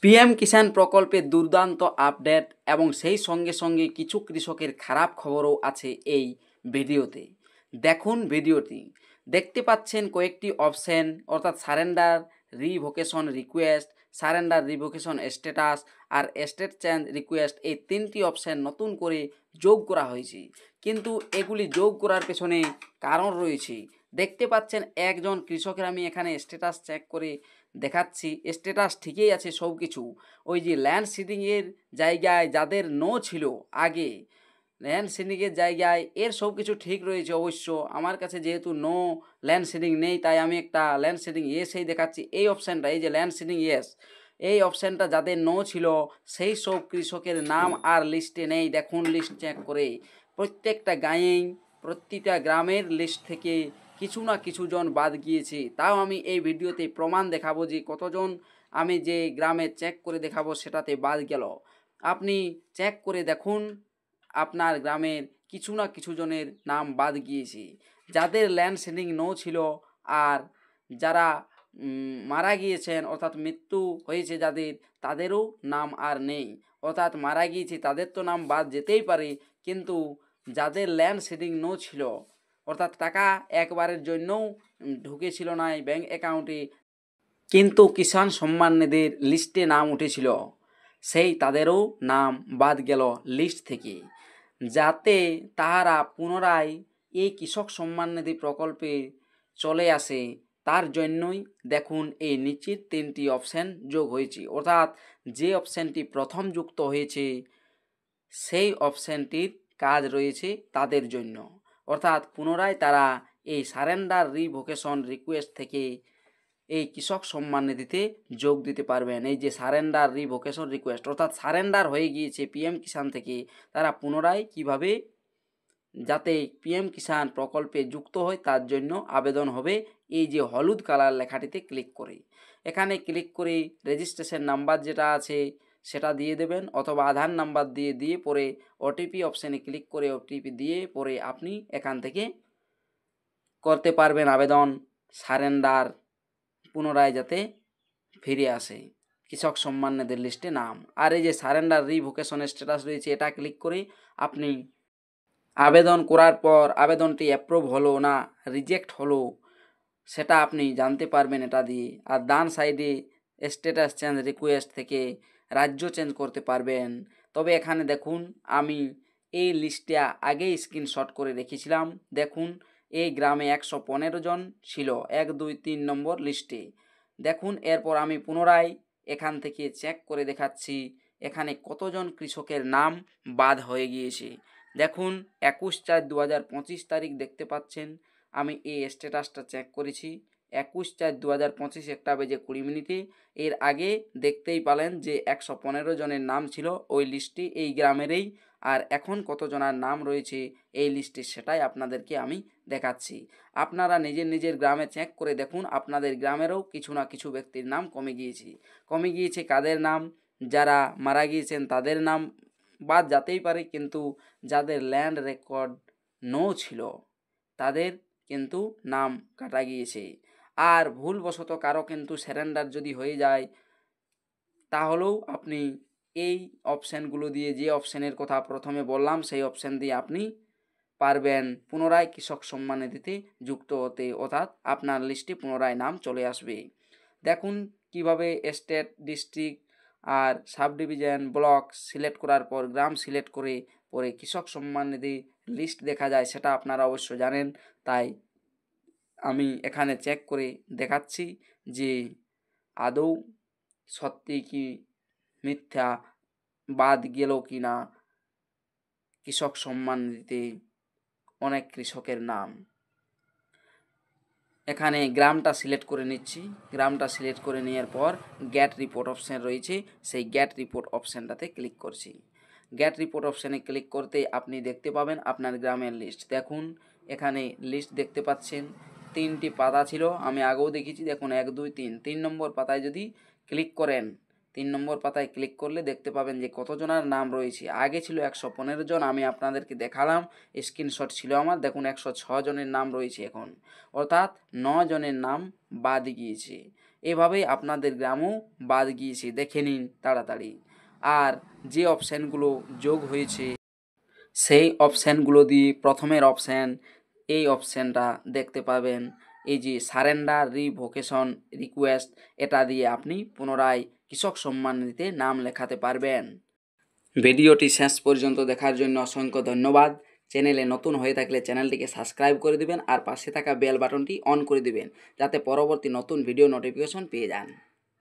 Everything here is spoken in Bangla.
পিএম কিষাণ প্রকল্পের দুর্দান্ত আপডেট এবং সেই সঙ্গে সঙ্গে কিছু কৃষকের খারাপ খবরও আছে এই ভিডিওতে। দেখুন ভিডিওটি। দেখতে পাচ্ছেন কয়েকটি অপশন অর্থাৎ surrender revocation request, surrender revocation status আর স্টেট চেঞ্জ রিকোয়েস্ট, এই তিনটি অপশন নতুন করে যোগ করা হয়েছে। কিন্তু এগুলি যোগ করার পেছনে কারণ রয়েছে। দেখতে পাচ্ছেন একজন কৃষকের আমি এখানে স্ট্যাটাস চেক করে দেখাচ্ছি, স্ট্যাটাস ঠিকই আছে সব কিছু। ওই যে ল্যান্ড সিডিংয়ের জায়গায় যাদের নো ছিল আগে, ল্যান্ড সিডিংয়ের জায়গায় এর সব কিছু ঠিক রয়েছে অবশ্য। আমার কাছে যেহেতু নো ল্যান্ড সিডিং নেই, তাই আমি একটা ল্যান্ড সিডিং ইয়েসেই দেখাচ্ছি। এই অপশানটা, এই যে ল্যান্ড সিডিং ইয়েস, এই অপশানটা যাদের নো ছিল সেই সব কৃষকের নাম আর লিস্টে নেই। দেখুন লিস্ট চেক করে প্রত্যেকটা গাঁয়েই, প্রতিটা গ্রামের লিস্ট থেকে কিছু না কিছু জন বাদ গিয়েছে। তাও আমি এই ভিডিওতে প্রমাণ দেখাবো যে কতজন আমি যে গ্রামে চেক করে দেখাবো সেটাতে বাদ গেল। আপনি চেক করে দেখুন আপনার গ্রামের কিছু না কিছু জনের নাম বাদ গিয়েছে। যাদের ল্যান্ড সিডিং নো ছিল আর যারা মারা গিয়েছেন অর্থাৎ মৃত্যু হয়েছে যাদের, তাদেরও নাম আর নেই। অর্থাৎ মারা গিয়েছে তাদের তো নাম বাদ যেতেই পারে, কিন্তু যাদের ল্যান্ড সিডিং নো ছিল অর্থাৎ টাকা একবারের জন্যও ঢুকেছিল না এই ব্যাঙ্ক অ্যাকাউন্টে, কিন্তু কিষাণ সম্মান নিধির লিস্টে নাম উঠেছিল, সেই তাদেরও নাম বাদ গেল লিস্ট থেকে। যাতে তাহারা পুনরায় এই কৃষক সম্মান নিধি প্রকল্পে চলে আসে, তার জন্যই দেখুন এই নিচের তিনটি অপশান যোগ হয়েছে। অর্থাৎ যে অপশানটি প্রথম যুক্ত হয়েছে সেই অপশানটির কাজ রয়েছে তাদের জন্য। অর্থাৎ পুনরায় তারা এই সারেন্ডার রিভোকেশন রিকোয়েস্ট থেকে এই কৃষক সম্মান নিধিতে যোগ দিতে পারবেন। এই যে সারেন্ডার রিভোকেশন রিকোয়েস্ট অর্থাৎ সারেন্ডার হয়ে গিয়েছে পিএম কিষাণ থেকে, তারা পুনরায় কিভাবে যাতে পিএম কিষাণ প্রকল্পে যুক্ত হয় তার জন্য আবেদন হবে। এই যে হলুদ কালার লেখাটিতে ক্লিক করে, এখানে ক্লিক করে রেজিস্ট্রেশন নাম্বার যেটা আছে সেটা দিয়ে দেবেন, অথবা আধার নাম্বার দিয়ে পরে ওটিপি অপশানে ক্লিক করে ওটিপি দিয়ে পরে আপনি এখান থেকে করতে পারবেন আবেদন সারেন্ডার পুনরায় যাতে ফিরে আসে কৃষক সম্মান নিধির লিস্টে নাম। আর এই যে সারেন্ডার রিভোকেশন স্ট্যাটাস রয়েছে, এটা ক্লিক করে আপনি আবেদন করার পর আবেদনটি অ্যাপ্রুভ হলো না রিজেক্ট হলো সেটা আপনি জানতে পারবেন এটা দিয়ে। আর ডান সাইডে স্ট্যাটাস চেঞ্জ রিকোয়েস্ট থেকে রাজ্য চেঞ্জ করতে পারবেন। তবে এখানে দেখুন আমি এই লিস্টে আগেই স্ক্রিনশট করে রেখেছিলাম। দেখুন এই গ্রামে 115 জন ছিল 1, 2, 3 নম্বর লিস্টে। দেখুন এরপর আমি পুনরায় এখান থেকে চেক করে দেখাচ্ছি এখানে কতজন কৃষকের নাম বাদ হয়ে গিয়েছে। দেখুন 21/4/2025 তারিখ দেখতে পাচ্ছেন। আমি এই স্ট্যাটাসটা চেক করেছি 21/4/2025 1:20 এর আগে দেখতেই পেলেন যে 115 জনের নাম ছিল ওই লিস্টে এই গ্রামেরই। আর এখন কতজনের নাম রয়েছে এই লিস্টে সেটাই আপনাদেরকে আমি দেখাচ্ছি। আপনারা নিজের গ্রামে চেক করে দেখুন আপনাদের গ্রামেরও কিছু না কিছু ব্যক্তির নাম কমে গিয়েছে। কাদের নাম? যারা মারা গিয়েছেন তাদের নাম বাদ যেতেই পারে, কিন্তু যাদের ল্যান্ড রেকর্ড নো ছিল তাদের কিন্তু নাম কাটা গিয়েছে। আর ভুলবশত কারো কিন্তু সারেন্ডার যদি হয়ে যায়, তাহলেও আপনি এই অপশানগুলো দিয়ে, যে অপশানের কথা প্রথমে বললাম সেই অপশান দিয়ে আপনি পারবেন পুনরায় কৃষক সম্মান নিধিতে যুক্ত হতে, অর্থাৎ আপনার লিস্টে পুনরায় নাম চলে আসবে। দেখুন কিভাবে স্টেট, ডিস্ট্রিক্ট আর সাব ডিভিশন, ব্লক সিলেক্ট করার পর গ্রাম সিলেক্ট করে পরে কৃষক সম্মান নিধি লিস্ট দেখা যায়, সেটা আপনারা অবশ্য জানেন। তাই আমি এখানে চেক করে দেখাচ্ছি যে আদৌ সত্যি কি মিথ্যা বাদ গেল কি না কৃষক সম্মান নিধিতে অনেক কৃষকের নাম। এখানে গ্রামটা সিলেক্ট করে নিচ্ছি। গ্রামটা সিলেক্ট করে নেওয়ার পর গেট রিপোর্ট অপশান রয়েছে, সেই গেট রিপোর্ট অপশানটাতে ক্লিক করছি। গেট রিপোর্ট অপশানে ক্লিক করতে আপনি দেখতে পাবেন আপনার গ্রামের লিস্ট। দেখুন এখানে লিস্ট দেখতে পাচ্ছেন 3টি পাতা ছিল, আমি আগেও দেখেছি। দেখুন 1, 2, 3 নম্বর পাতায় যদি ক্লিক করেন, 3 নম্বর পাতায় ক্লিক করলে দেখতে পাবেন যে কতজনের নাম রয়েছে। আগে ছিল 115 জন, আমি আপনাদেরকে দেখালাম, স্ক্রিনশট ছিল আমার। দেখুন 106 জনের নাম রয়েছে এখন, অর্থাৎ 9 জনের নাম বাদ গিয়েছে। এভাবেই আপনাদের গ্রামও বাদ গিয়েছে, দেখে নিন তাড়াতাড়ি। আর যে অপশানগুলো যোগ হয়েছে সেই অপশানগুলো দিয়ে প্রথমের অপশান, এই অপশানটা দেখতে পাবেন, এই যে সারেন্ডার রিভোকেশন রিকোয়েস্ট, এটা দিয়ে আপনি পুনরায় কৃষক সম্মান নিধিতে নাম লেখাতে পারবেন। ভিডিওটি শেষ পর্যন্ত দেখার জন্য অসংখ্য ধন্যবাদ। চ্যানেলে নতুন হয়ে থাকলে চ্যানেলটিকে সাবস্ক্রাইব করে দিবেন আর পাশে থাকা বেল বাটনটি অন করে দিবেন, যাতে পরবর্তী নতুন ভিডিও নোটিফিকেশন পেয়ে যান।